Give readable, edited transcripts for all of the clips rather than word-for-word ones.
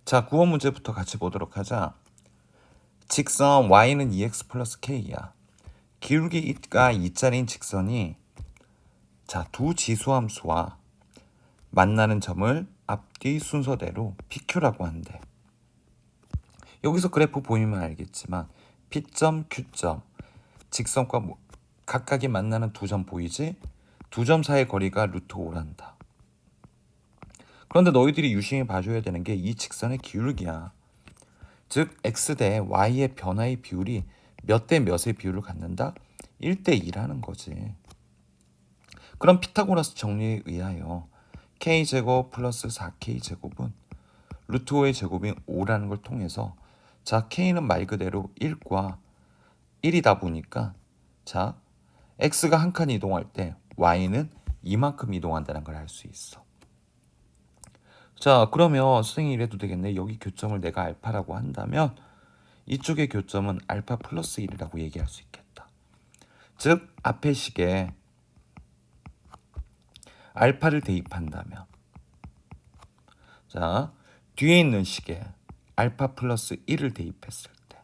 자, 9번 문제부터 같이 보도록 하자. 직선 y는 2x 플러스 k야. 기울기가 2짜리인 직선이 두 지수함수와 만나는 점을 앞뒤 순서대로 PQ라고 한대. 여기서 그래프 보이면 알겠지만 P점, Q점, 직선과 각각이 만나는 두 점 보이지? 두 점 사이의 거리가 루트 5란다. 그런데 너희들이 유심히 봐줘야 되는 게 이 직선의 기울기야. 즉 x 대 y의 변화의 비율이 몇 대 몇의 비율을 갖는다? 1대 2라는 거지. 그럼 피타고라스 정리에 의하여 k제곱 플러스 4k제곱은 루트 5의 제곱인 5라는 걸 통해서 k는 말 그대로 1과 1이다 보니까 x가 한 칸 이동할 때 y는 이만큼 이동한다는 걸 알 수 있어. 그러면 선생님이 이래도 되겠네. 여기 교점을 내가 알파라고 한다면 이쪽의 교점은 알파 플러스 1이라고 얘기할 수 있겠다. 즉 앞의 식에 알파를 대입한다면 뒤에 있는 식에 알파 플러스 1을 대입했을 때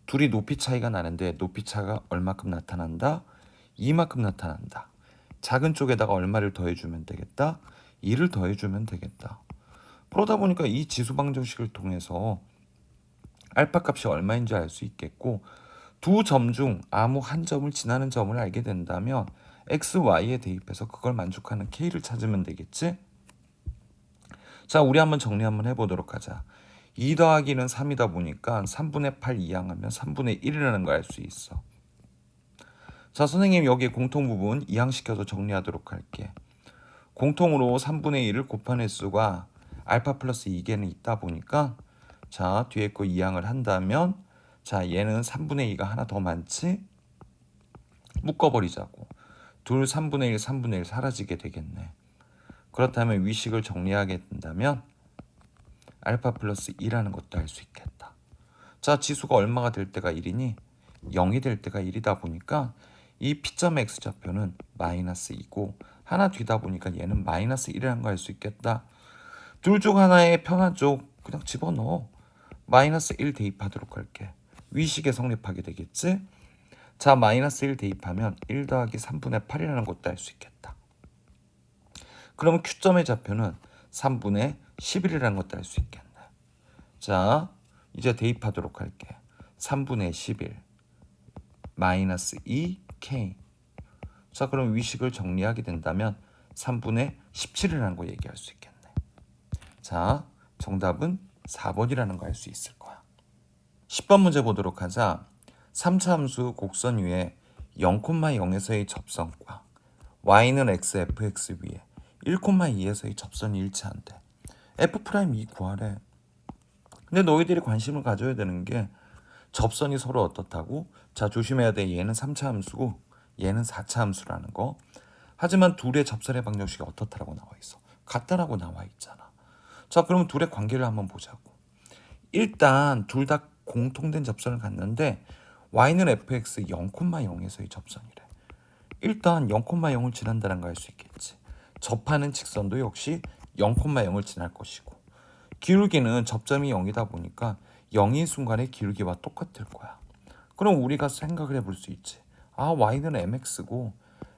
둘이 높이 차이가 나는데 높이 차가 얼마큼 나타난다? 이만큼 나타난다. 작은 쪽에다가 얼마를 더해주면 되겠다? 2를 더해주면 되겠다. 그러다 보니까 이 지수 방정식을 통해서 알파 값이 얼마인지 알 수 있겠고, 두 점 중 아무 한 점을 지나는 점을 알게 된다면 x, y에 대입해서 그걸 만족하는 k를 찾으면 되겠지? 우리 한번 정리 한번 해보도록 하자. 2 더하기는 3이다 보니까 3분의 8 이항하면 3분의 1이라는 걸 알 수 있어. 선생님 여기에 공통 부분 이항시켜서 정리하도록 할게. 공통으로 3분의 1을 곱한 횟수가 알파 플러스 2개는 있다 보니까 뒤에 거 이항을 한다면 얘는 3분의 2가 하나 더 많지? 묶어버리자고. 둘 3분의 1, 3분의 1 사라지게 되겠네. 그렇다면 위식을 정리하게 된다면 알파 플러스 2라는 것도 알 수 있겠다. 지수가 얼마가 될 때가 1이니? 0이 될 때가 1이다 보니까 이 P점 X 좌표는 마이너스 2고 하나 뒤다 보니까 얘는 마이너스 1이라는 거 알 수 있겠다. 둘 중 하나의 편한 쪽 그냥 집어넣어. 마이너스 1 대입하도록 할게. 위식에 성립하게 되겠지? 마이너스 1 대입하면 1 더하기 3분의 8이라는 것도 알 수 있겠다. 그러면 Q점의 좌표는 3분의 11이라는 것도 알 수 있겠네. 이제 대입하도록 할게. 3분의 11 마이너스 2K. 그럼 위식을 정리하게 된다면 3분의 17이라는 거 얘기할 수 있겠네. 정답은 4번이라는 거 알 수 있을 거야. 10번 문제 보도록 하자. 3차 함수 곡선 위에 0,0에서의 접선과 y는 x, fx 위에 1,2에서의 접선이 일치한대. f'2 구하래. 근데 너희들이 관심을 가져야 되는 게 접선이 서로 어떻다고? 조심해야 돼. 얘는 3차 함수고 얘는 4차 함수라는 거. 하지만 둘의 접선의 방정식이 어떻다라고 나와 있어? 같다라고 나와 있잖아. 그러면 둘의 관계를 한번 보자고. 일단 둘 다 공통된 접선을 갖는데 y는 fx 0,0에서의 접선이래. 일단 0,0을 지난다는 걸 알 수 있겠지. 접하는 직선도 역시 0,0을 지날 것이고 기울기는 접점이 0이다 보니까 0인 순간의 기울기와 똑같을 거야. 그럼 우리가 생각을 해볼 수 있지. y는 mx고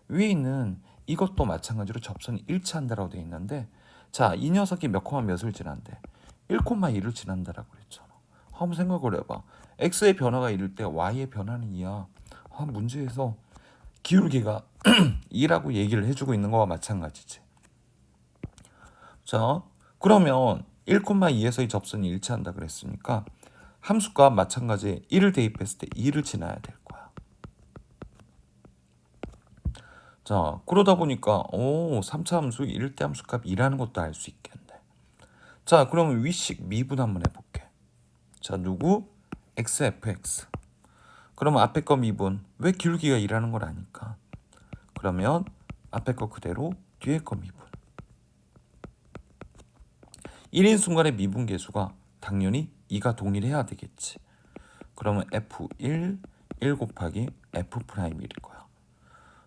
위에 있는 이것도 마찬가지로 접선이 일치한다라고 되어 있는데 이 녀석이 몇 콤마 몇을 지난대? 1,2를 지난다라고 그랬잖아. 한번 생각을 해봐. x의 변화가 1일 때 y의 변화는 2야. 문제에서 기울기가 2라고 얘기를 해주고 있는 거와 마찬가지지. 그러면 1,2에서의 접선이 일치한다 그랬으니까 함수값 마찬가지 1을 대입했을 때 2를 지나야 될 거야. 그러다 보니까 3차 함수 1대 함수값 2라는 것도 알 수 있겠네. 그러면 위식 미분 한번 해볼게. 누구? x, fx. 그러면 앞에 거 미분. 왜 기울기가 2라는 걸 아니까. 그러면 앞에 거 그대로 뒤에 거 미분. 1인 순간의 미분 계수가 당연히 2가 동일해야 되겠지. 그러면 F1, 1 곱하기 F'1일 거야.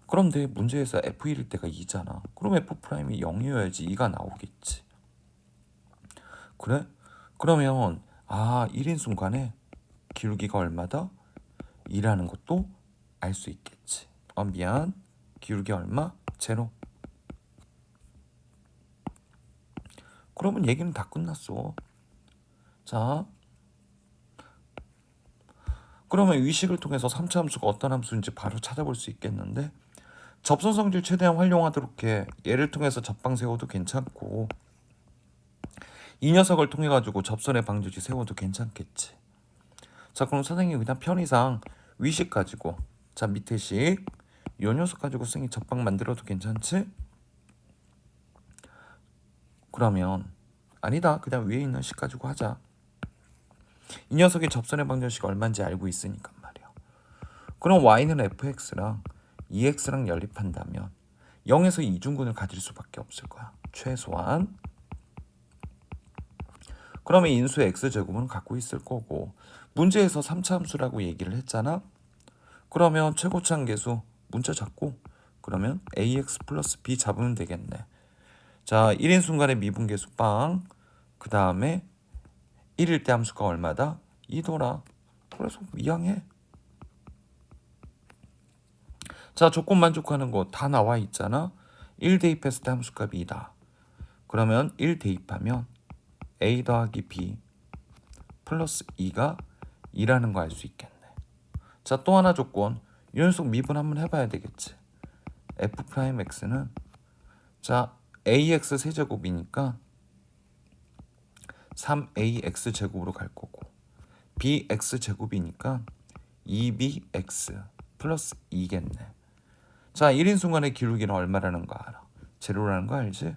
그런데 문제에서 f1일 때가 2잖아. 그럼 f'이 0이어야지 2가 나오겠지. 그래? 그러면 1인 순간에 기울기가 얼마다? 2라는 것도 알 수 있겠지. 미안. 기울기 얼마? 제로. 그러면 얘기는 다 끝났어. 자, 그러면 위식을 통해서 3차 함수가 어떤 함수인지 바로 찾아볼 수 있겠는데, 접선 성질 최대한 활용하도록 해. 얘를 통해서 접방 세워도 괜찮고, 이 녀석을 통해 가지고 접선의 방정식 세워도 괜찮겠지. 자, 그럼 선생님이 그냥 편의상 위식 가지고, 자, 밑에 식 요 녀석 가지고 승희 접방 만들어도 괜찮지? 그러면 아니다. 그냥 위에 있는 식 가지고 하자. 이 녀석의 접선의 방정식 얼마인지 알고 있으니까 말이야. 그럼 y는 fx랑 2x랑 연립한다면 0에서 이중근을 가질 수밖에 없을 거야. 최소한. 그러면 인수 x제곱은 갖고 있을 거고, 문제에서 3차 함수라고 얘기를 했잖아. 그러면 최고차 한계수 문자 잡고, 그러면 ax 플러스 b 잡으면 되겠네. 자, 1인 순간의 미분계수 빵. 그 다음에 1일 때 함수가 얼마다? 2더라. 그래서 이항해. 자, 조건 만족하는 거 다 나와 있잖아. 1 대입했을 때 함수값이 2다. 그러면 1 대입하면 a 더하기 b 플러스 2가 2라는 거 알 수 있겠네. 자, 또 하나 조건. 이 녀석 미분 한번 해봐야 되겠지. f'x는 자, ax 세제곱이니까 3ax 제곱으로 갈 거고, bx 제곱이니까 2bx 플러스 2겠네. 자, 1인 순간의 기울기는 얼마라는 거 알아? 제로라는 거 알지?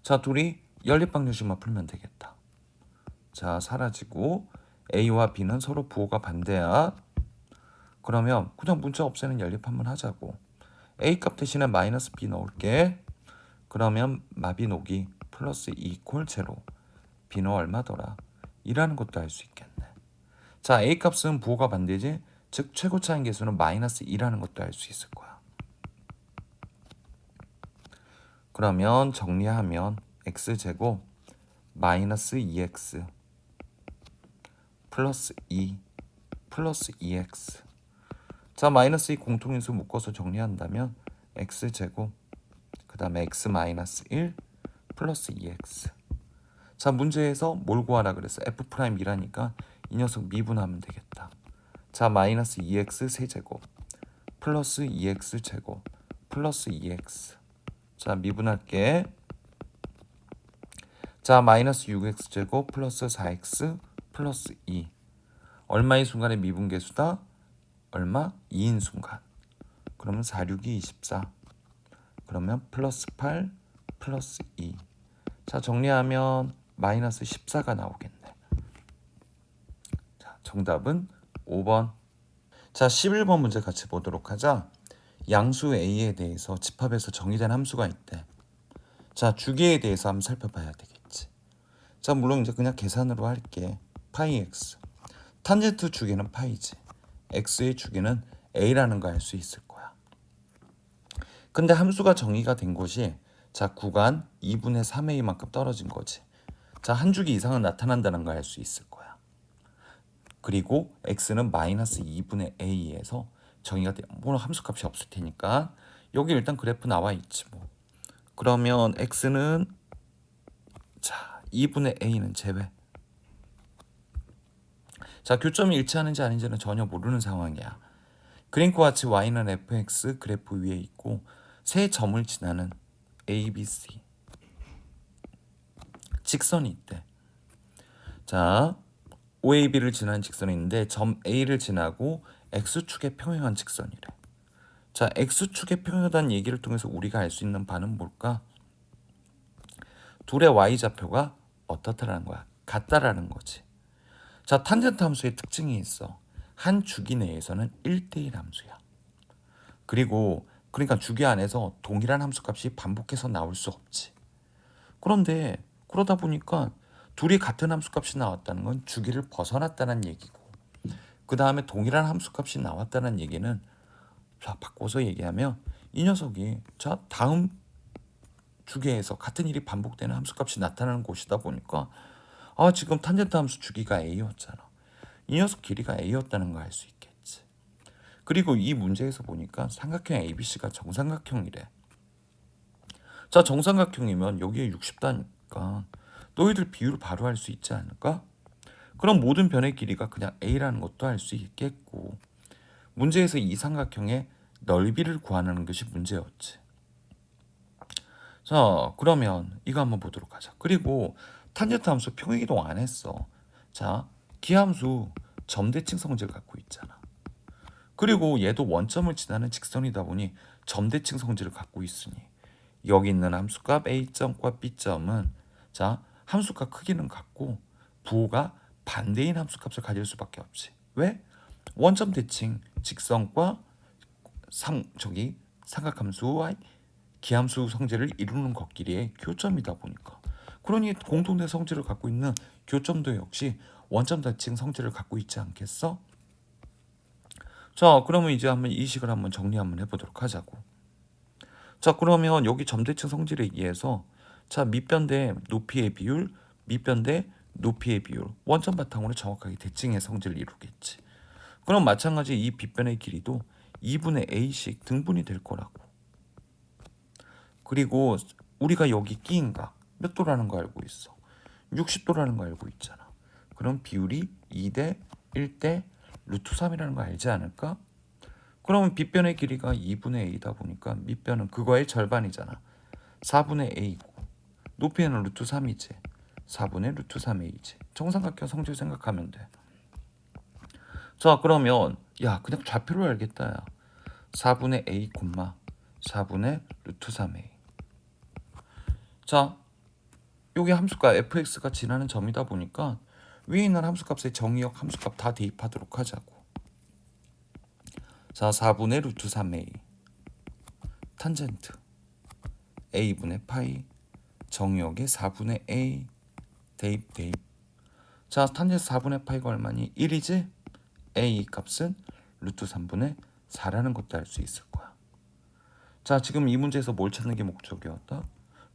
자, 둘이 연립방정식만 풀면 되겠다. 자, 사라지고 a와 b는 서로 부호가 반대야. 그러면 그냥 문자 없애는 연립 한번 하자고. a 값 대신에 마이너스 b 넣을게. 그러면 마비노기 플러스 2 콜 제로. b는 얼마더라? 2라는 것도 알 수 있겠네. 자, a 값은 부호가 반대지, 즉 최고차 한계수는 마이너스 2라는 것도 알 수 있을 거야. 그러면 정리하면 x제곱 마이너스 2x 플러스 2 플러스 2x. 자, 마이너스 2 공통인수 묶어서 정리한다면 x제곱 그 다음에 x 마이너스 1 플러스 2x. 자, 문제에서 뭘 구하라 그랬어? f'이라니까 이 녀석 미분하면 되겠다. 자, 마이너스 2x 세제곱 플러스 2x 제곱 플러스 2x. 자, 미분할게. 자, 마이너스 6x 제곱 플러스 4x 플러스 2. 얼마의 순간의 미분계수다? 얼마? 2인 순간. 그러면 4, 6이 24. 그러면 플러스 8 플러스 2. 자, 정리하면 마이너스 14가 나오겠네. 자, 정답은 5번. 자, 11번 문제 같이 보도록 하자. 양수 A에 대해서 집합에서 정의된 함수가 있대. 자, 주기에 대해서 한번 살펴봐야 되겠지. 자, 물론 이제 그냥 계산으로 할게. 파이 x. 탄젠트 주기는 파이지. x의 주기는 a라는 거 알 수 있을 거야. 근데 함수가 정의가 된 것이, 자, 구간 2분의 3a만큼 떨어진 거지. 자, 한 주기 이상은 나타난다는 거 알 수 있을 거야. 그리고 x는 마이너스 2분의 a에서 정의가 돼. 물론 함수값이 없을 테니까 여기 일단 그래프 나와 있지 뭐. 그러면 x는 자 2분의 a는 제외. 자, 교점이 일치하는지 아닌지는 전혀 모르는 상황이야. 그림과 같이 y는 fx 그래프 위에 있고 세 점을 지나는 a, b, c 직선이 있대. 자, OAB를 지나는 직선이 있는데 점 A를 지나고 X축에 평행한 직선이래. 자, X축에 평행하다는 얘기를 통해서 우리가 알 수 있는 바는 뭘까? 둘의 Y좌표가 어떻다라는 거야? 같다라는 거지. 자, 탄젠트 함수의 특징이 있어. 한 주기 내에서는 1대1 함수야. 그리고 그러니까 주기 안에서 동일한 함수값이 반복해서 나올 수 없지. 그런데 그러다 보니까 둘이 같은 함수값이 나왔다는 건 주기를 벗어났다는 얘기고, 그 다음에 동일한 함수값이 나왔다는 얘기는, 자 바꿔서 얘기하면 이 녀석이 자 다음 주기에서 같은 일이 반복되는 함수값이 나타나는 곳이다 보니까 지금 탄젠트 함수 주기가 a였잖아. 이 녀석 길이가 a였다는 거 알 수 있겠지. 그리고 이 문제에서 보니까 삼각형 ABC가 정삼각형이래. 자 정삼각형이면 여기에 60다니까 너희들 비율을 바로 할 수 있지 않을까? 그럼 모든 변의 길이가 그냥 a라는 것도 알 수 있겠고, 문제에서 이 삼각형의 넓이를 구하는 것이 문제였지. 자 그러면 이거 한번 보도록 하자. 그리고 탄젠트 함수 평행이동 안 했어. 자 기함수 점대칭 성질을 갖고 있잖아. 그리고 얘도 원점을 지나는 직선이다 보니 점대칭 성질을 갖고 있으니 여기 있는 함수값 A점과 B점은 자 함수값 크기는 같고 부호가 반대인 함수값을 가질 수밖에 없지. 왜? 원점 대칭 직선과 삼각함수와 기함수 성질을 이루는 것끼리의 교점이다 보니까, 그러니 공통된 성질을 갖고 있는 교점도 역시 원점 대칭 성질을 갖고 있지 않겠어? 자 그러면 이제 한번 이 식을 한번 정리 한번 해보도록 하자고. 자 그러면 여기 점대칭 성질에 의해서 자 밑변 대 높이의 비율, 밑변 대 높이의 비율, 원점 바탕으로 정확하게 대칭의 성질을 이루겠지. 그럼 마찬가지 이 빗변의 길이도 2분의 a씩 등분이 될 거라고. 그리고 우리가 여기 끼인 각 몇 도라는 거 알고 있어? 60도라는 거 알고 있잖아. 그럼 비율이 2대 1대 루트 3이라는 거 알지 않을까? 그러면 빗변의 길이가 2분의 a다 보니까 밑변은 그거의 절반이잖아. 4분의 a고 높이는 루트 3이지. 4분의 루트 3a지. 정삼각형 성질 생각하면 돼. 자 그러면 야 그냥 좌표를 알겠다. 야 4분의 a, 4분의 루트 3a. 자 여기 함수가 fx가 지나는 점이다 보니까 위에 있는 함수값의 정의역 함수값 다 대입하도록 하자고. 자 4분의 루트 3a 탄젠트 a분의 파이 정의역의 4분의 a 대입. 자 탄젠트 4분의 파이가 얼마니? 1이지? a 값은 루트 3분의 4라는 것도 알 수 있을 거야. 자 지금 이 문제에서 뭘 찾는 게 목적이었다?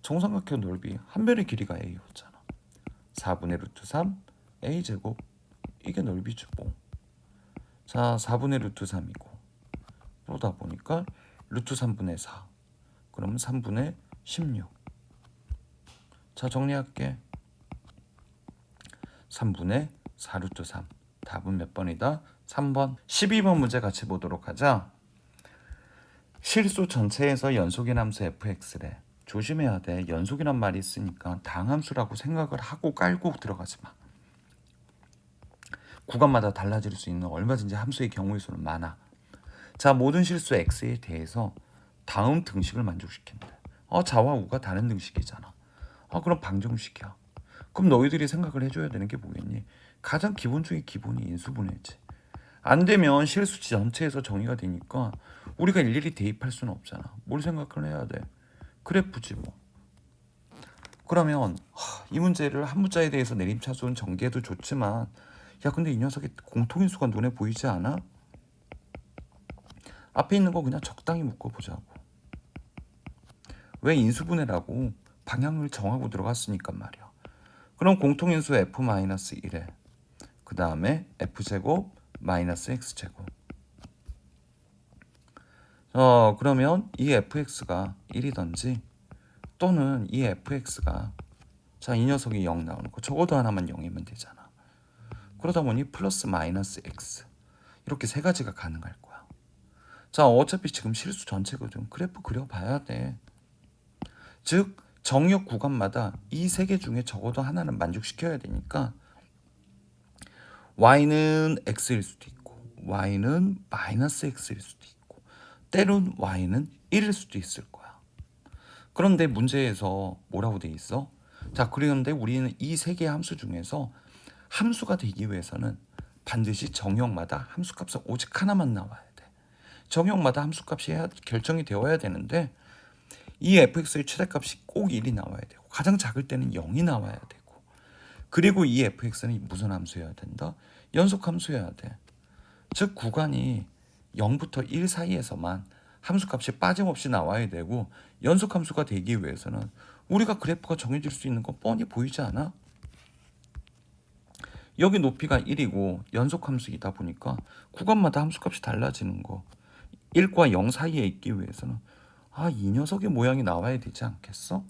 정삼각형 넓이 한 변의 길이가 a였잖아. 4분의 루트 3 a제곱 이게 넓이지 뭐. 자 4분의 루트 3이고 그러다 보니까 루트 3분의 4 그러면 3분의 16. 자 정리할게. 3분의 4 루트 3. 답은 몇 번이다? 3번. 12번 문제 같이 보도록 하자. 실수 전체에서 연속인 함수 fx래. 조심해야 돼. 연속이란 말이 있으니까 당함수라고 생각을 하고 깔고 들어가지 마. 구간마다 달라질 수 있는 얼마든지 함수의 경우의 수는 많아. 자 모든 실수 x에 대해서 다음 등식을 만족시킨다. 자와 우가 다른 등식이잖아. 그럼 방정식이야. 그럼 너희들이 생각을 해줘야 되는 게 뭐겠니? 가장 기본 중에 기본이 인수분해지. 안 되면 실수 전체에서 정의가 되니까 우리가 일일이 대입할 수는 없잖아. 뭘 생각을 해야 돼? 그래프지 뭐. 그러면 이 문제를 한 문자에 대해서 내림차순 전개해도 좋지만 야 근데 이 녀석의 공통인수가 눈에 보이지 않아? 앞에 있는 거 그냥 적당히 묶어보자고. 왜 인수분해라고 방향을 정하고 들어갔으니까 말이야. 그럼 공통인수 f-1에 그 다음에 f제곱 마이너스 x제곱. 그러면 이 fx가 1이던지 또는 이 fx가 자 이 녀석이 0 나오는 거 적어도 하나만 0이면 되잖아. 그러다 보니 플러스 마이너스 x 이렇게 세 가지가 가능할 거야. 자 어차피 지금 실수 전체거든. 그래프 그려봐야 돼. 즉 정역 구간마다 이 세 개 중에 적어도 하나는 만족시켜야 되니까 y는 x일 수도 있고 y는 마이너스 x일 수도 있고 때론 y는 1일 수도 있을 거야. 그런데 문제에서 뭐라고 돼 있어? 자 그런데 우리는 이 세 개의 함수 중에서 함수가 되기 위해서는 반드시 정역마다 함수값은 오직 하나만 나와야 돼. 정역마다 함수값이 결정이 되어야 되는데 이 fx의 최대값이 꼭 1이 나와야 되고 가장 작을 때는 0이 나와야 되고 그리고 이 fx는 무슨 함수여야 된다? 연속함수여야 돼. 즉 구간이 0부터 1 사이에서만 함수값이 빠짐없이 나와야 되고 연속함수가 되기 위해서는 우리가 그래프가 정해질 수 있는 거 뻔히 보이지 않아? 여기 높이가 1이고 연속함수이다 보니까 구간마다 함수값이 달라지는 거. 1과 0 사이에 있기 위해서는 이 녀석의 모양이 나와야 되지 않겠어?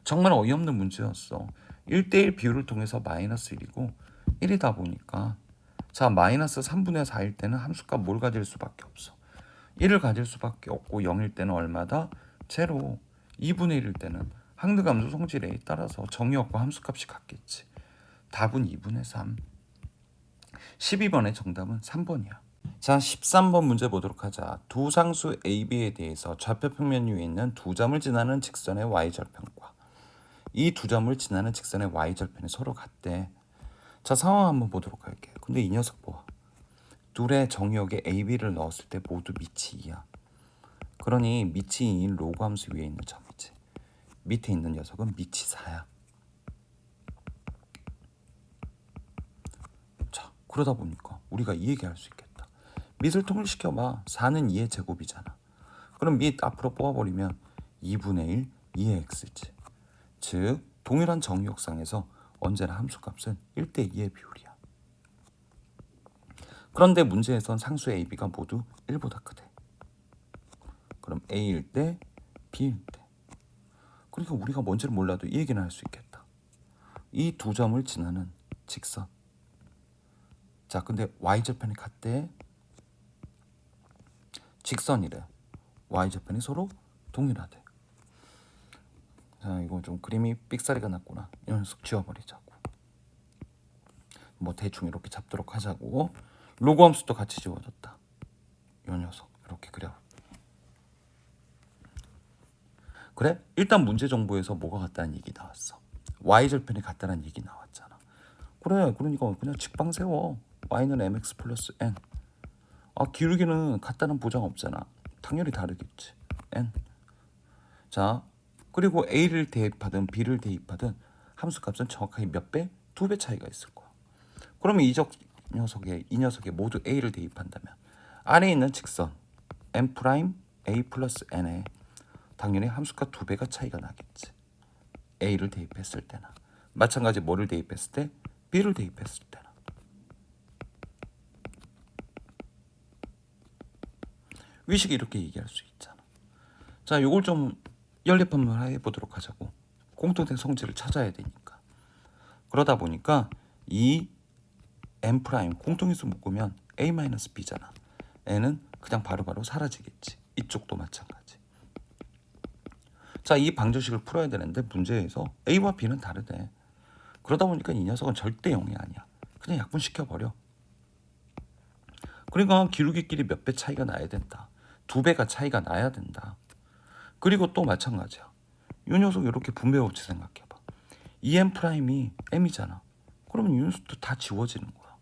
정말 어이없는 문제였어. 1대1 비율을 통해서 마이너스 1이고 1이다 보니까 자 마이너스 3분의 4일 때는 함수값 뭘 가질 수밖에 없어. 1을 가질 수밖에 없고 0일 때는 얼마다? 제로. 2분의 1일 때는 항등함수 성질에 따라서 정의역과 함수값이 같겠지. 답은 2분의 3. 12번의 정답은 3번이야. 자, 13번 문제 보도록 하자. 두 상수 AB에 대해서 좌표평면 위에 있는 두 점을 지나는 직선의 y절편과 이 두 점을 지나는 직선의 y절편이 서로 같대. 자, 상황 한번 보도록 할게. 근데 이 녀석 봐. 둘의 정의역에 AB를 넣었을 때 모두 밑이 2야. 그러니 밑이 2인 로그 함수 위에 있는 점이지. 밑에 있는 녀석은 밑이 4야. 자, 그러다 보니까 우리가 이 얘기할 수 있겠다. 밑을 통일시켜봐. 4는 2의 제곱이잖아. 그럼 밑 앞으로 뽑아버리면 2분의 1, 2의 x지. 즉 동일한 정의역상에서 언제나 함수값은 1대2의 비율이야. 그런데 문제에선 상수 AB가 모두 1보다 크대. 그럼 A일 때, B일 때. 그러니까 우리가 뭔지를 몰라도 이 얘기는 할 수 있겠다. 이 두 점을 지나는 직선. 자, 근데 y절편이 같대. 직선이래. y절편이 서로 동일하대. 자, 이거 좀 그림이 삑사리가 났구나. 이 녀석 지워버리자고. 뭐 대충 이렇게 잡도록 하자고. 로그 함수도 같이 지워졌다. 이 녀석 이렇게 그려. 그래? 일단 문제 정보에서 뭐가 같다는 얘기 나왔어. y절편이 같다는 얘기 나왔잖아. 그래, 그러니까 그냥 직방 세워. y는 mx 플러스 n. 기울기는 같다는 보장 없잖아. 당연히 다르겠지. n. 자, 그리고 a를 대입하든 b를 대입하든 함수값은 정확하게 몇 배? 2배 차이가 있을 거야. 그러면 이 녀석에 모두 a를 대입한다면 안에 있는 직선 n 프라임 a 플러스 n에 당연히 함수값 2배가 차이가 나겠지. a를 대입했을 때나 마찬가지 뭐를 대입했을 때? b를 대입했을 때나. 위식이 이렇게 얘기할 수 있잖아. 자, 요걸 좀 연립한번 해보도록 하자고. 공통된 성질을 찾아야 되니까. 그러다 보니까 이 n 프라임 공통인수 묶으면 a-b잖아. n은 그냥 바로바로 사라지겠지. 이쪽도 마찬가지. 자, 이 방정식을 풀어야 되는데 문제에서 a와 b는 다르대. 그러다 보니까 이 녀석은 절대 0이 아니야. 그냥 약분시켜버려. 그러니까 기울기끼리 몇 배 차이가 나야 된다. 2배가 차이가 나야 된다. 그리고 또 마찬가지야. 이 녀석 이렇게 분배 법칙 생각해봐. 2n 프라임이 m이잖아. 그러면 이 녀석도 다 지워지는 거야.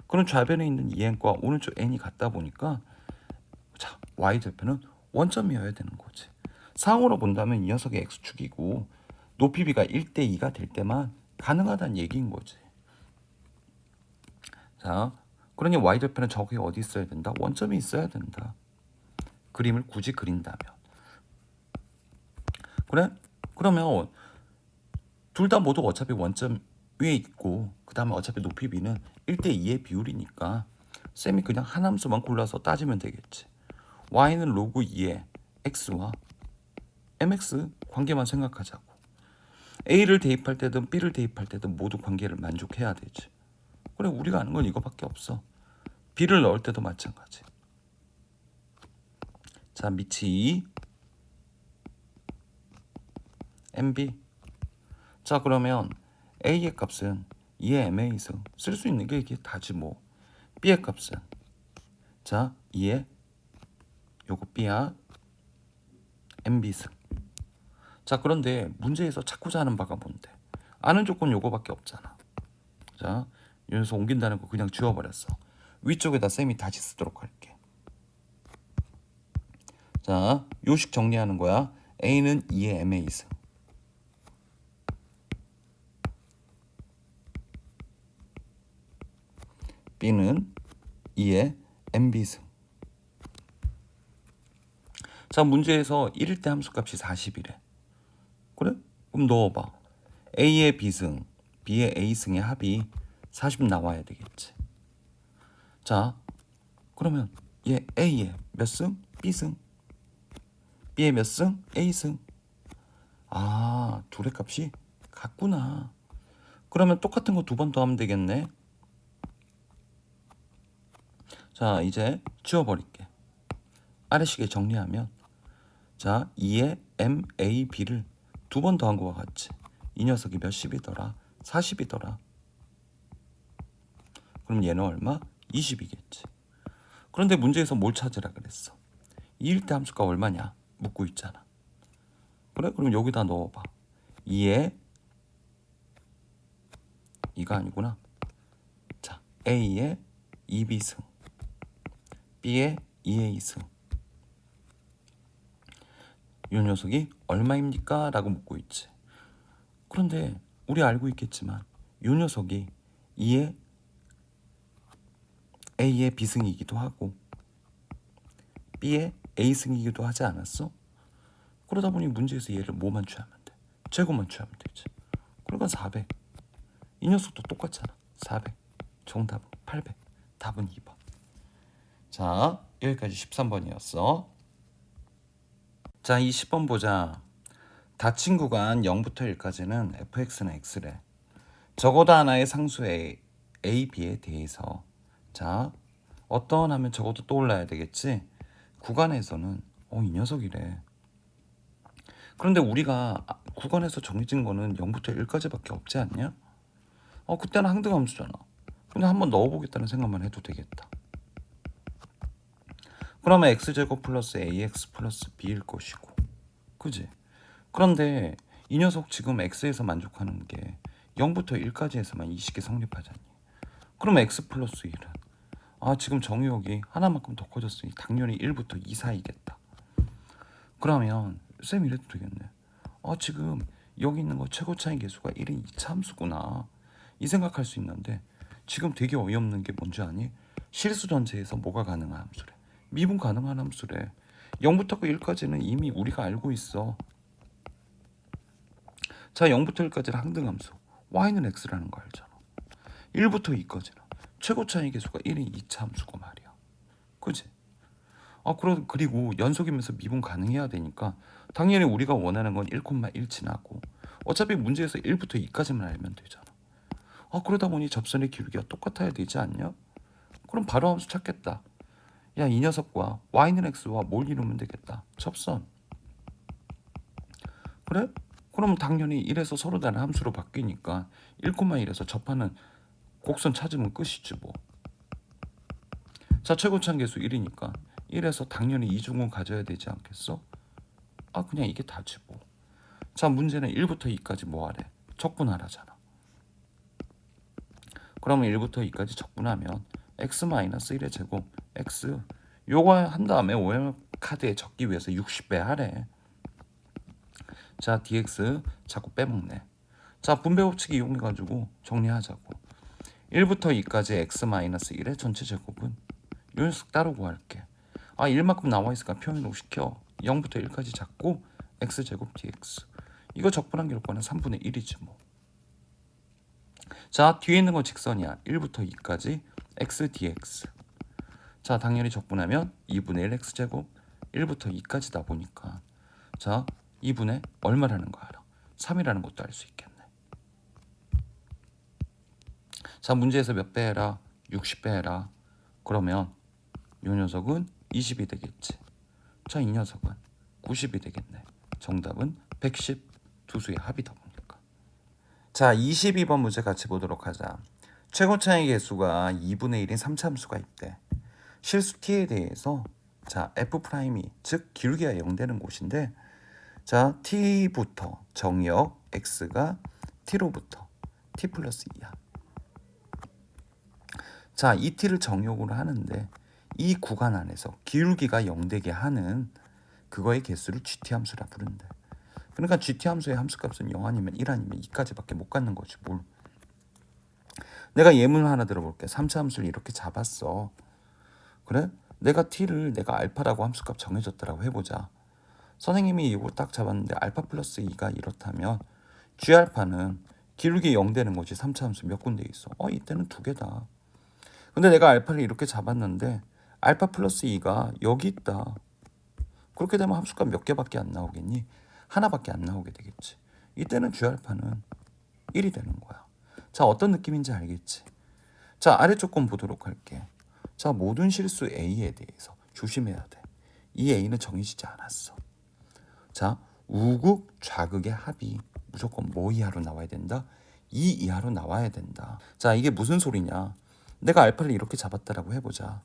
그럼 좌변에 있는 2n과 오른쪽 n이 같다 보니까 자, y절편은 원점이어야 되는 거지. 상으로 본다면 이 녀석의 x축이고 높이 b가 1대2가 될 때만 가능하다는 얘기인 거지. 자, 그러니 y절편은 저기 어디 있어야 된다? 원점이 있어야 된다. 그림을 굳이 그린다면. 그래? 그러면 둘 다 모두 어차피 원점 위에 있고 그 다음에 어차피 높이 b는 1대2의 비율이니까 쌤이 그냥 한 함수만 골라서 따지면 되겠지. y는 로그 2의 x와 mx 관계만 생각하자고. a를 대입할 때든 b를 대입할 때든 모두 관계를 만족해야 되지. 그래, 우리가 아는 건 이거밖에 없어. b를 넣을 때도 마찬가지. 자, 밑이 2 mb. 자, 그러면 a의 값은 2의 ma승. 쓸 수 있는 게 이게 다지 뭐. b의 값은 자 2의 요거 b야 mb승. 자, 그런데 문제에서 찾고자 하는 바가 뭔데? 아는 조건 요거밖에 없잖아. 자, 여기서 옮긴다는 거 그냥 지워버렸어. 위쪽에다 쌤이 다시 쓰도록 할게. 자, 요식 정리하는 거야. a는 2의 ma승. b는 2의 nb승. 자, 문제에서 1일 때 함수값이 40이래. 그래? 그럼 넣어봐. a의 b승, b의 a승의 합이 40 나와야 되겠지. 자, 그러면 얘 a의 몇 승? b승. b의 몇 승? a승. 아, 둘의 값이 같구나. 그러면 똑같은 거 두 번 더 하면 되겠네. 자, 이제 지워버릴게. 아래식에 정리하면, 자, 2의 m, a, b를 두 번 더한 거와 같지. 이 녀석이 몇십이더라? 40이더라. 그럼 얘는 얼마? 20이겠지. 그런데 문제에서 뭘 찾으라 그랬어? 2일 때 함수가 얼마냐? 묻고 있잖아. 그래? 그럼 여기다 넣어봐. 2의 이가 아니구나. 자, a의 2b승, b의 2a승. 이 녀석이 얼마입니까? 라고 묻고 있지. 그런데 우리 알고 있겠지만 이 녀석이 2의 a의 b승이기도 하고 b의 a승이기도 하지 않았어? 그러다 보니 문제에서 얘를 뭐만 취하면 돼? 제곱만 취하면 되지. 그러니까 400. 이 녀석도 똑같잖아. 400. 정답은 800. 답은 2번. 자, 여기까지 13번이었어. 자, 이 10번 보자. 닫힌 구간 0부터 1까지는 fx는 x래. 적어도 하나의 상수의 a, b에 대해서, 자, 어떤 하면 적어도 떠올라야 되겠지. 구간에서는 이 녀석이래. 그런데 우리가 구간에서 정해진 거는 0부터 1까지밖에 없지 않냐? 그때는 항등함수잖아. 그냥 한번 넣어보겠다는 생각만 해도 되겠다. 그러면 x제곱 플러스 ax 플러스 b일 것이고, 그지? 그런데 이 녀석 지금 x에서 만족하는 게 0부터 1까지에서만 이 식이 성립하잖니. 그럼 x 플러스 1은 지금 정의역이 하나만큼 더 커졌으니 당연히 1부터 2 사이겠다. 그러면 쌤 이래도 되겠네. 지금 여기 있는 거 최고 차이 계수가 1인 2차 함수구나, 이 생각할 수 있는데 지금 되게 어이없는 게 뭔지 아니? 실수 전체에서 뭐가 가능한 함수래? 미분 가능한 함수래. 0부터 1까지는 이미 우리가 알고 있어. 자, 0부터 1까지는 항등함수 y는 x라는 거 알잖아. 1부터 2까지는 최고 차이 계수가 1인 2차 함수고 말이야. 그지? 그리고 연속이면서 미분 가능해야 되니까 당연히 우리가 원하는 건 1,1 지나고, 어차피 문제에서 1부터 2까지만 알면 되잖아. 그러다 보니 접선의 기울기가 똑같아야 되지 않냐? 그럼 바로 함수 찾겠다. 야, 이 녀석과 y는 x와 뭘 이루면 되겠다? 접선. 그래? 그럼 당연히 1에서 서로 다른 함수로 바뀌니까 1,1에서 접하는 곡선 찾으면 끝이지 뭐. 자, 최고차이 계수 1이니까 1에서 당연히 이중근 가져야 되지 않겠어? 그냥 이게 다지 뭐. 자, 문제는 1부터 2까지 뭐 하래? 적분하라잖아. 그러면 1부터 2까지 적분하면 x-1의 제곱 x, 요거 한 다음에 OM 카드에 적기 위해서 60배 하래. 자, dx 자꾸 빼먹네. 자, 분배 법칙 이용해가지고 정리하자고. 1부터 2까지 x-1의 전체 제곱은 요 녀석 따로 구할게. 1만큼 나와 있으니까 평행으로 시켜. 0부터 1까지 잡고 x제곱 dx. 이거 적분한 결과는 3분의 1이지 뭐. 자, 뒤에 있는 건 직선이야. 1부터 2까지 x dx. 자, 당연히 적분하면 2분의 1 x제곱 1부터 2까지다 보니까, 자, 2분의 얼마라는 거 알아? 3이라는 것도 알 수 있겠네. 자, 문제에서 몇 배 해라? 60배 해라. 그러면 이 녀석은 20이 되겠지. 자, 이 녀석은 90이 되겠네. 정답은 110, 두 수의 합이다 보니까. 자, 22번 문제 같이 보도록 하자. 최고 차이 계수가 2분의 1인 3차 함수가 있대. 실수 t에 대해서, 자, f'이 즉 기울기가 0 되는 곳인데, 자, t부터 정의역 x가 t로부터 t 플러스 2야. 자, 이 t를 정의역으로 하는데 이 구간 안에서 기울기가 0 되게 하는 그거의 개수를 gt 함수라 부른대. 그러니까 gt 함수의 함수값은 0 아니면 1 아니면 2까지밖에 못 갖는 거지 뭘. 내가 예문 하나 들어볼게. 3차 함수를 이렇게 잡았어. 그래? 내가 알파라고 함수값 정해줬다라고 해보자. 선생님이 이걸 딱 잡았는데 알파 플러스 2가 이렇다면 G알파는 기울기 0 되는 거지. 3차 함수 몇 군데 있어? 이때는 2개다. 근데 내가 알파를 이렇게 잡았는데 알파 플러스 2가 여기 있다. 그렇게 되면 함수값 몇 개밖에 안 나오겠니? 하나밖에 안 나오게 되겠지. 이때는 G알파는 1이 되는 거야. 자, 어떤 느낌인지 알겠지? 자, 아래쪽 건 보도록 할게. 자, 모든 실수 A에 대해서 조심해야 돼. 이 A는 정해지지 않았어. 자, 우극, 좌극의 합이 무조건 뭐 이하로 나와야 된다? 2 이하로 나와야 된다. 자, 이게 무슨 소리냐? 내가 알파를 이렇게 잡았다라고 해보자.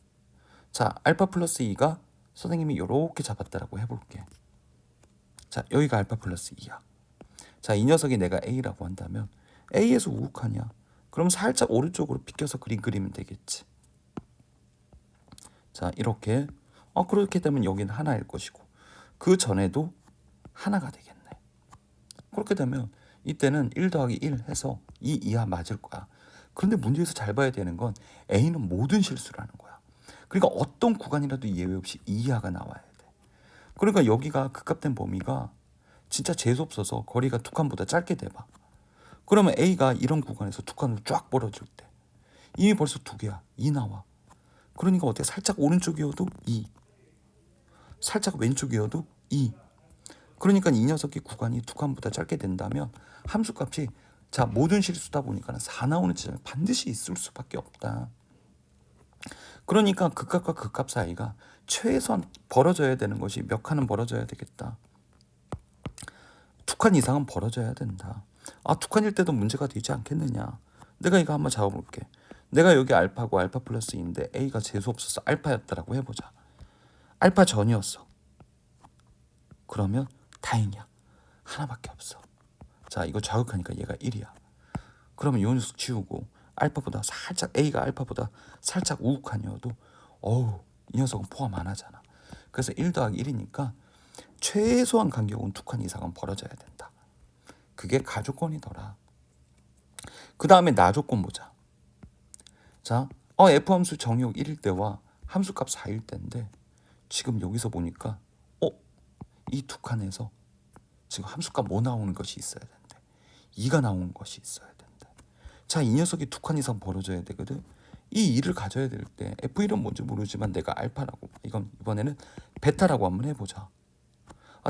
자, 알파 플러스 2가 선생님이 이렇게 잡았다라고 해볼게. 자, 여기가 알파 플러스 2야. 자, 이 녀석이 내가 A라고 한다면 A에서 우극하냐? 그럼 살짝 오른쪽으로 비껴서 그림 그리면 되겠지. 자, 이렇게 그렇게 되면 여기는 하나일 것이고 그 전에도 하나가 되겠네. 그렇게 되면 이때는 1 더하기 1 해서 2 이하 맞을 거야. 그런데 문제에서 잘 봐야 되는 건 A는 모든 실수라는 거야. 그러니까 어떤 구간이라도 예외 없이 2 이하가 나와야 돼. 그러니까 여기가 극값된 범위가 진짜 재수없어서 거리가 두 칸보다 짧게 돼봐. 그러면 A가 이런 구간에서 두 칸으로 쫙 벌어질 때 이미 벌써 2개야. 2 나와. 그러니까 어때? 살짝 오른쪽이어도 2, 살짝 왼쪽이어도 2. 그러니까 이 녀석의 구간이 두 칸보다 짧게 된다면 함수값이 자 모든 실수다 보니까 4 나오는 지점이 반드시 있을 수밖에 없다. 그러니까 극값과 극값 사이가 최소한 벌어져야 되는 것이 몇 칸은 벌어져야 되겠다. 2칸 이상은 벌어져야 된다. 2칸일 때도 문제가 되지 않겠느냐. 내가 이거 한번 잡아볼게. 내가 여기 알파고 알파 플러스 2인데 A가 재수없어서 알파였다라고 해보자. 알파 전이었어. 그러면 다행이야. 하나밖에 없어. 자, 이거 좌극하니까 얘가 1이야. 그러면 이 녀석 지우고 알파보다 살짝 A가 알파보다 살짝 우극한이어도 이 녀석은 포함 안 하잖아. 그래서 1 더하기 1이니까 최소한 간격은 2칸 이상은 벌어져야 된다. 그게 가조건이더라. 그 다음에 나조건 보자. 자, F함수 정의역 1일 때와 함수값 4일 때인데 지금 여기서 보니까 이 두 칸에서 지금 함수값 뭐 나오는 것이 있어야 된대. 2가 나오는 것이 있어야 된대. 자, 이 녀석이 두 칸 이상 벌어져야 되거든. 이 2를 가져야 될 때 F1은 뭔지 모르지만 내가 알파라고, 이건 이번에는 베타라고 한번 해보자.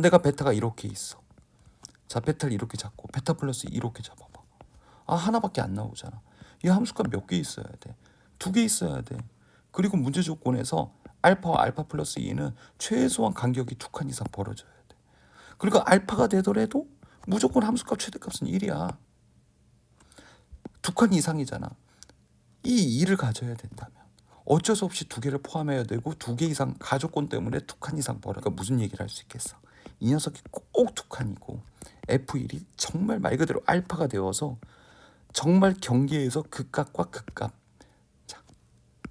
내가 베타가 이렇게 있어. 자, 베타를 이렇게 잡고 베타 플러스 이렇게 잡아봐. 하나밖에 안 나오잖아. 이 함수값 몇 개 있어야 돼? 2개 있어야 돼. 그리고 문제 조건에서 알파와 알파 플러스 2는 최소한 간격이 2칸 이상 벌어져야 돼. 그러니까 알파가 되더라도 무조건 함수값 최대값은 1이야. 2칸 이상이잖아. 이 2를 가져야 된다면 어쩔 수 없이 2개를 포함해야 되고 2개 이상 가조건 때문에 2칸 이상 벌어. 그러니까 무슨 얘기를 할 수 있겠어? 이 녀석이 꼭 2칸이고 F1이 정말 말 그대로 알파가 되어서 정말 경계에서 극값과 극값. 자,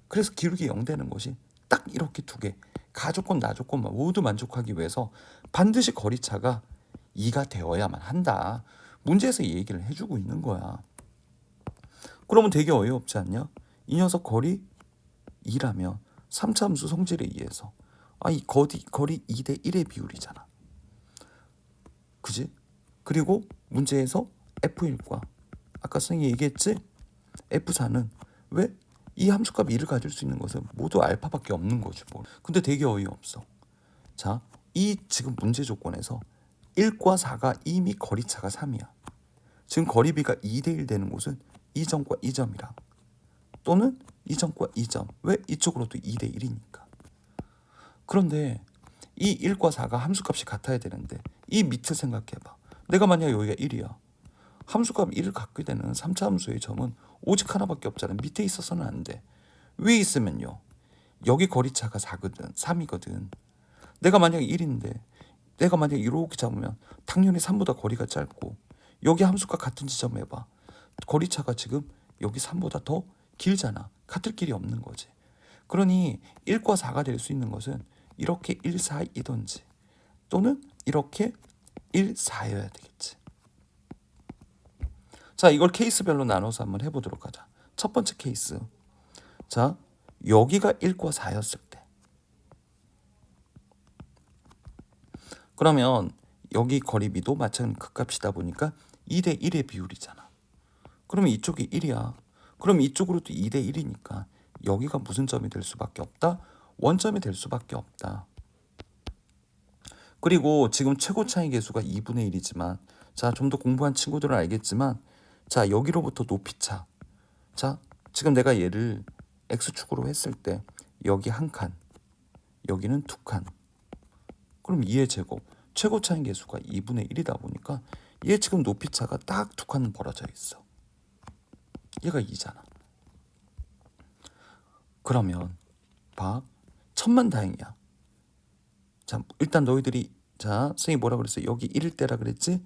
그래서 기울기 0 되는 것이 딱 이렇게 2개. 가조건 나조건만 모두 만족하기 위해서 반드시 거리차가 2가 되어야만 한다. 문제에서 이 얘기를 해주고 있는 거야. 그러면 되게 어이없지 않냐? 이 녀석 거리 2라면 3차 함수 성질에 의해서 이 거리 2대 1의 비율이잖아. 그지? 그리고 문제에서 F1과 아까 선생님이 얘기했지? F4는 왜? 이 함수값 2를 가질 수 있는 것은 모두 알파밖에 없는 거지 뭐. 근데 되게 어이없어. 자, 이 지금 문제 조건에서 1과 4가 이미 거리차가 3이야. 지금 거리비가 2대1 되는 곳은 이 점과 이 점이랑 또는 이 점과 이 점. 왜? 이쪽으로도 2대1이니까. 그런데 이 1과 4가 함수값이 같아야 되는데 이 밑을 생각해봐. 내가 만약 여기가 1이야. 함수값 1을 갖게 되는 3차 함수의 점은 오직 하나밖에 없잖아. 밑에 있어서는 안 돼. 위에 있으면요. 여기 거리차가 4거든. 3이거든. 내가 만약 1인데 내가 만약 이렇게 잡으면 당연히 3보다 거리가 짧고 여기 함수값 같은 지점 해봐. 거리차가 지금 여기 3보다 더 길잖아. 같을 길이 없는 거지. 그러니 1과 4가 될 수 있는 것은 이렇게 1, 4이든지 또는 이렇게 1, 4여야 되겠지. 자, 이걸 케이스별로 나눠서 한번 해보도록 하자. 첫 번째 케이스. 자, 여기가 1과 4였을 때 그러면 여기 거리비도 마찬가지 극값이다 보니까 2대 1의 비율이잖아. 그러면 이쪽이 1이야. 그럼 이쪽으로도 2대 1이니까 여기가 무슨 점이 될 수밖에 없다? 원점이 될 수밖에 없다. 그리고 지금 최고 차이 계수가 2분의 1이지만 자, 좀 더 공부한 친구들은 알겠지만 자, 여기로부터 높이차. 자, 지금 내가 얘를 x축으로 했을 때 여기 한 칸, 여기는 두 칸. 그럼 2의 제곱. 최고 차이 계수가 2분의 1이다 보니까 얘 지금 높이차가 딱 두 칸 벌어져 있어. 얘가 2잖아. 그러면 봐. 천만다행이야. 자, 일단 너희들이 자, 선생님이 뭐라 그랬어? 여기 1일 때라 그랬지?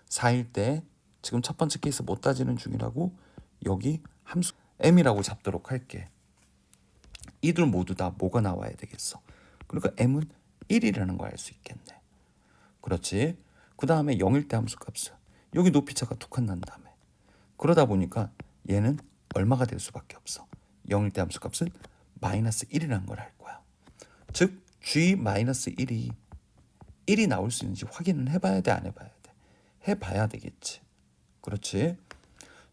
4일 때 지금 첫 번째 케이스 못 따지는 중이라고 여기 함수 m이라고 잡도록 할게. 이들 모두 다 뭐가 나와야 되겠어? 그러니까 m은 1이라는 거 알 수 있겠네. 그렇지? 그 다음에 0일 때 함수값은 여기 높이차가 두 칸 난다며. 그러다 보니까 얘는 얼마가 될 수밖에 없어. 0일 때 함수값은 마이너스 1이라는 걸 알 거야. 즉 g 마이너스 1이 나올 수 있는지 확인은 해봐야 돼, 안 해봐야 돼? 해봐야 되겠지. 그렇지?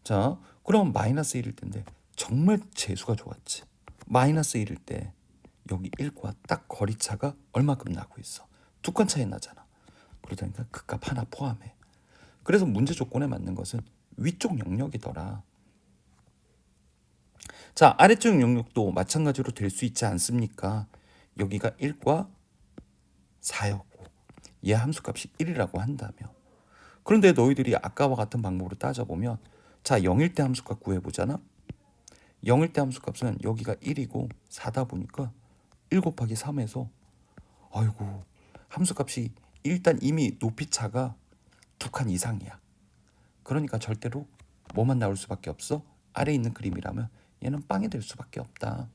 자, 그럼 마이너스 1일 때인데 정말 재수가 좋았지. 마이너스 1일 때 여기 1과 딱 거리차가 얼마큼 나고 있어. 두 칸 차이 나잖아. 그러다 보니까 그 값 하나 포함해. 그래서 문제 조건에 맞는 것은 위쪽 영역이더라. 자, 아래쪽 영역도 마찬가지로 될 수 있지 않습니까? 여기가 1과 4였고 얘 함수값이 1이라고 한다며. 그런데 너희들이 아까와 같은 방법으로 따져보면 자, 0일 때 함수값 구해보잖아. 0일 때 함수값은 여기가 1이고 4다 보니까 1 곱하기 3에서 아이고 함수값이 일단 이미 높이차가 두 칸 이상이야. 그러니까 절대로 뭐만 나올 수밖에 없어? 아래에 있는 그림이라면 얘는 빵이 될 수밖에 없다.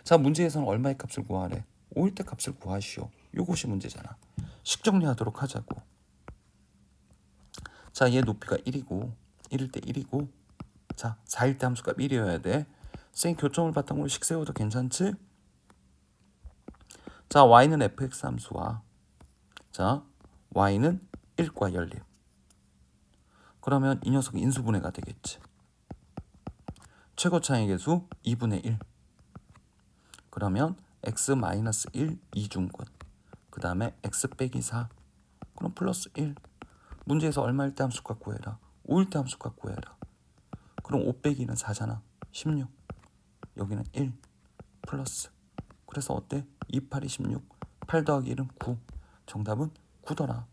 자, 문제에서는 얼마의 값을 구하래? 5일 때 값을 구하시오. 요것이 문제잖아. 식 정리하도록 하자고. 자, 얘 높이가 1이고 1일 때 1이고 자, 4일 때 함수값 1이어야 돼. 쌤 교점을 바탕으로 식 세워도 괜찮지? 자, y는 fx 함수와 자, y는 1과 연립. 그러면 이 녀석이 인수분해가 되겠지. 최고 차이 계수 2분의 1. 그러면 x-1 이중근. 그 다음에 x 빼기 4. 그럼 플러스 1. 문제에서 얼마일 때 함수값 구해라. 5일 때 함수값 구해라. 그럼 5 빼기는 4잖아. 16. 여기는 1 플러스. 그래서 어때? 2, 8이 16. 8 더하기 1은 9. 정답은 9더라.